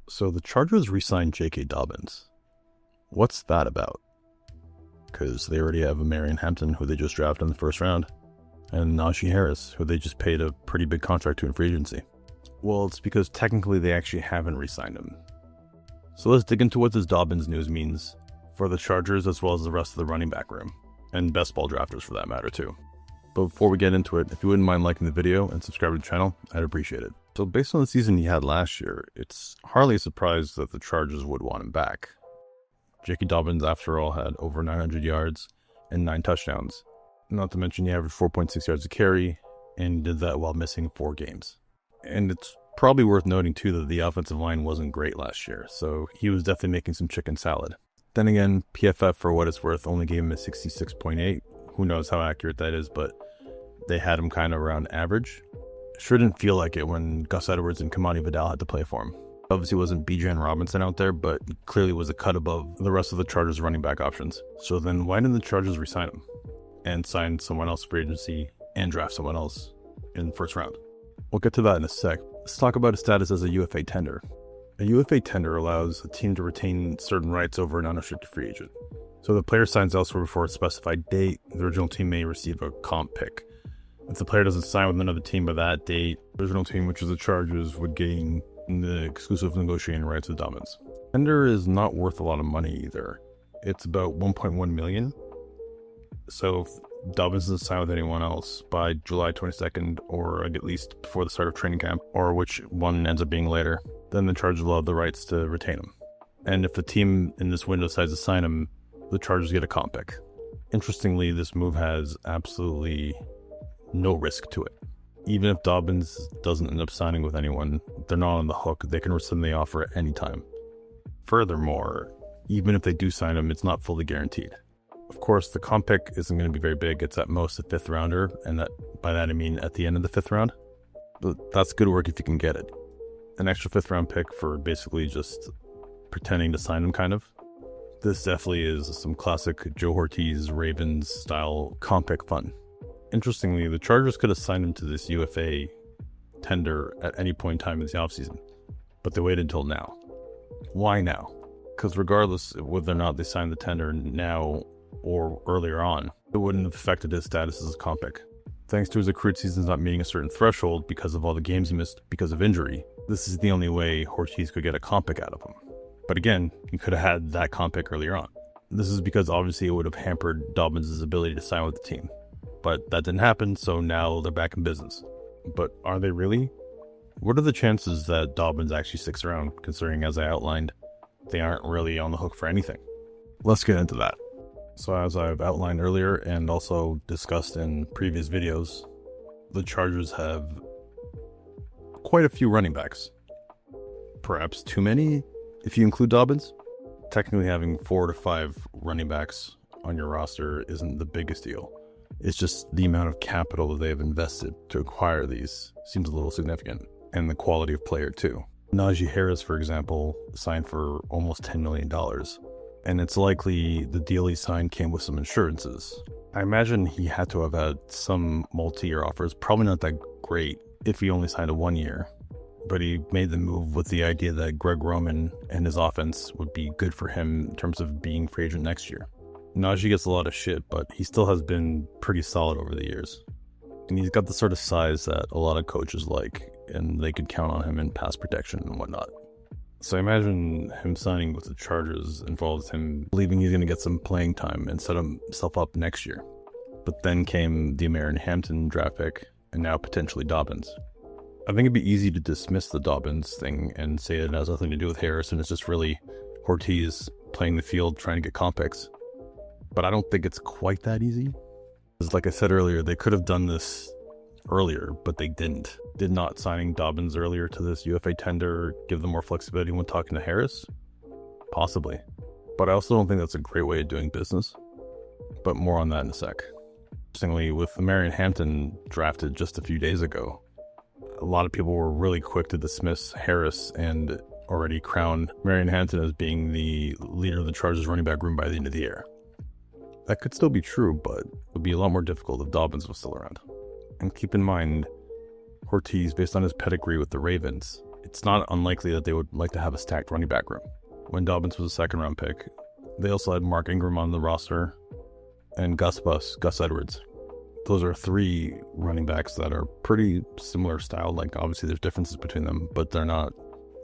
So the Chargers re-signed JK Dobbins. What's that about? Because they already have Omarion Hampton, who they just drafted in the first round, and Najee Harris, who they just paid a pretty big contract to in free agency. Well, it's because technically they actually haven't re-signed him. So let's dig into what this Dobbins news means for the Chargers as well as the rest of the running back room, and best ball drafters for that matter too. But before we get into it, if you wouldn't mind liking the video and subscribing to the channel, I'd appreciate it. So based on the season he had last year, it's hardly a surprise that the Chargers would want him back. JK Dobbins, after all, had over 900 yards and 9 touchdowns. Not to mention he averaged 4.6 yards a carry, and did that while missing 4 games. And it's probably worth noting too that the offensive line wasn't great last year, so he was definitely making some chicken salad. Then again, PFF, for what it's worth, only gave him a 66.8. Who knows how accurate that is, but they had him kind of around average. Sure didn't feel like it when Gus Edwards and Kimani Vidal had to play for him. Obviously wasn't Bijan Robinson out there, but clearly was a cut above the rest of the Chargers running back options. So then why didn't the Chargers re-sign him and sign someone else for agency and draft someone else in the first round? We'll get to that in a sec. Let's talk about his status as a UFA Tender. A UFA Tender allows a team to retain certain rights over an unrestricted free agent. So if the player signs elsewhere before a specified date, the original team may receive a comp pick. If the player doesn't sign with another team by that date, the original team, which is the Chargers, would gain the exclusive negotiating rights of Dobbins. Tender is not worth a lot of money either. It's about 1.1 million. So if Dobbins doesn't sign with anyone else by July 22nd, or at least before the start of training camp, or which one ends up being later, then the Chargers will have the rights to retain him. And if the team in this window decides to sign him, the Chargers get a comp pick. Interestingly, this move has absolutely no risk to it. Even if Dobbins doesn't end up signing with anyone, they're not on the hook. They can rescind the offer at any time. Furthermore, even if they do sign him, it's not fully guaranteed. Of course, the comp pick isn't going to be very big. It's at most a 5th rounder, and by that I mean at the end of the 5th round. But that's good work if you can get it. An extra 5th round pick for basically just pretending to sign him, kind of. This definitely is some classic Joe Ortiz Ravens style comp pick fun. Interestingly, the Chargers could have signed him to this UFA tender at any point in time in the offseason, but they waited until now. Why now? Because regardless of whether or not they signed the tender now or earlier on, it wouldn't have affected his status as a comp pick. Thanks to his accrued seasons not meeting a certain threshold because of all the games he missed because of injury, this is the only way Ortiz could get a comp pick out of him. But again, he could have had that comp pick earlier on. This is because obviously it would have hampered Dobbins' ability to sign with the team. But that didn't happen, so now they're back in business. But are they really? What are the chances that Dobbins actually sticks around, considering, as I outlined, they aren't really on the hook for anything? Let's get into that. So as I've outlined earlier and also discussed in previous videos, the Chargers have quite a few running backs. Perhaps too many, if you include Dobbins. Technically having 4 to 5 running backs on your roster isn't the biggest deal. It's just the amount of capital that they have invested to acquire these seems a little significant, and the quality of player too. Najee Harris, for example, signed for almost $10 million, and it's likely the deal he signed came with some insurances. I imagine he had to have had some multi-year offers, probably not that great if he only signed a 1 year, but he made the move with the idea that Greg Roman and his offense would be good for him in terms of being free agent next year. Najee gets a lot of shit, but he still has been pretty solid over the years. And he's got the sort of size that a lot of coaches like, and they could count on him in pass protection and whatnot. So I imagine him signing with the Chargers involves him believing he's going to get some playing time and set himself up next year. But then came the Omarion Hampton draft pick, and now potentially Dobbins. I think it'd be easy to dismiss the Dobbins thing and say it has nothing to do with Harris, and it's just really Ortiz playing the field trying to get comp picks. But I don't think it's quite that easy. Because like I said earlier, they could have done this earlier, but they didn't. Did not signing Dobbins earlier to this UFA tender give them more flexibility when talking to Harris? Possibly. But I also don't think that's a great way of doing business. But more on that in a sec. Interestingly, with Omarion Hampton drafted just a few days ago, a lot of people were really quick to dismiss Harris and already crown Omarion Hampton as being the leader of the Chargers running back room by the end of the year. That could still be true, but it would be a lot more difficult if Dobbins was still around. And keep in mind, Ortiz, based on his pedigree with the Ravens, it's not unlikely that they would like to have a stacked running back room. When Dobbins was a second-round pick, they also had Mark Ingram on the roster and Gus Edwards. Those are 3 running backs that are pretty similar style. Like, obviously there's differences between them, but they're not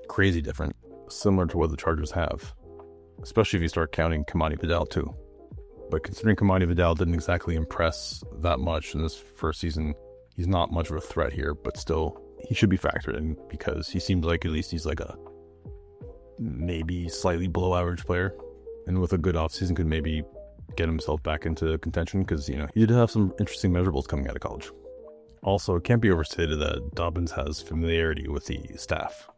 crazy different, similar to what the Chargers have, especially if you start counting Kimani Vidal too. But considering Kimani Vidal didn't exactly impress that much in this first season, he's not much of a threat here, but still, he should be factored in because he seems like at least he's like a maybe slightly below average player, and with a good offseason could maybe get himself back into contention because, you know, he did have some interesting measurables coming out of college. Also, it can't be overstated that Dobbins has familiarity with the staff,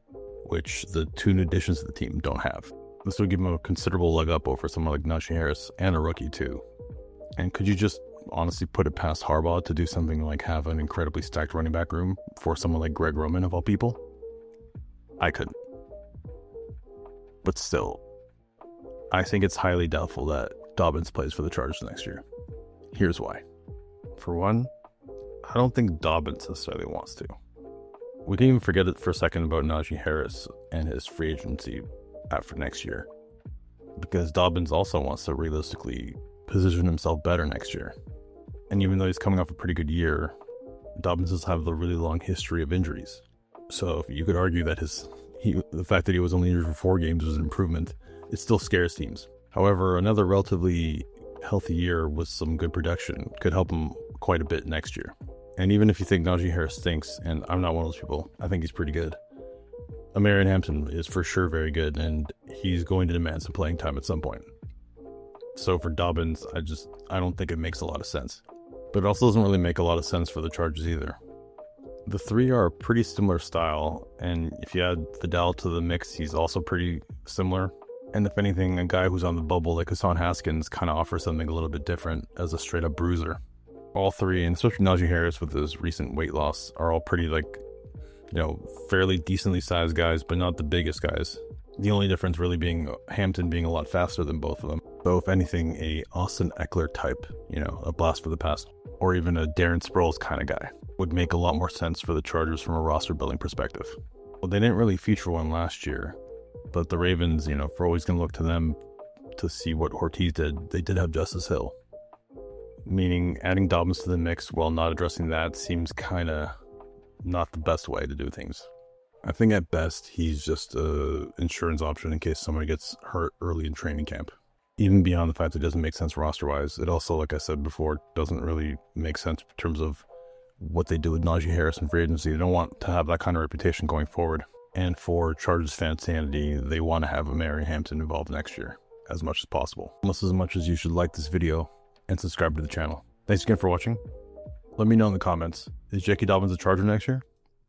which the 2 new additions to the team don't have. This would give him a considerable leg up over someone like Najee Harris and a rookie too. And could you just honestly put it past Harbaugh to do something like have an incredibly stacked running back room for someone like Greg Roman of all people? I couldn't. But still, I think it's highly doubtful that Dobbins plays for the Chargers next year. Here's why. For one, I don't think Dobbins necessarily wants to. We can even forget it for a second about Najee Harris and his free agency after next year, because Dobbins also wants to realistically position himself better next year. And even though he's coming off a pretty good year, Dobbins does have the really long history of injuries. So you could argue that the fact that he was only injured for 4 games was an improvement. It still scares teams. However, another relatively healthy year with some good production could help him quite a bit next year. And even if you think Najee Harris stinks, and I'm not one of those people, I think he's pretty good. Omarion Hampton is for sure very good, and he's going to demand some playing time at some point. So for Dobbins, I don't think it makes a lot of sense. But it also doesn't really make a lot of sense for the Chargers either. The 3 are a pretty similar style, and if you add Vidal to the mix, he's also pretty similar. And if anything, a guy who's on the bubble like Hassan Haskins kind of offers something a little bit different as a straight-up bruiser. All 3, and especially Najee Harris with his recent weight loss, are all pretty, fairly decently sized guys, but not the biggest guys. The only difference really being Hampton being a lot faster than both of them. So if anything, a Austin Eckler type, a blast for the past, or even a Darren Sproles kind of guy would make a lot more sense for the Chargers from a roster building perspective. Well, they didn't really feature one last year, but the Ravens, if we're always going to look to them to see what Ortiz did, they did have Justice Hill. Meaning adding Dobbins to the mix while not addressing that seems kind of not the best way to do things. I think at best, he's just an insurance option in case somebody gets hurt early in training camp. Even beyond the fact that it doesn't make sense roster-wise, it also, like I said before, doesn't really make sense in terms of what they do with Najee Harris in free agency. They don't want to have that kind of reputation going forward. And for Chargers fan sanity, they want to have Omarion Hampton involved next year as much as possible. Almost as much as you should like this video and subscribe to the channel. Thanks again for watching. Let me know in the comments, is JK Dobbins a Charger next year?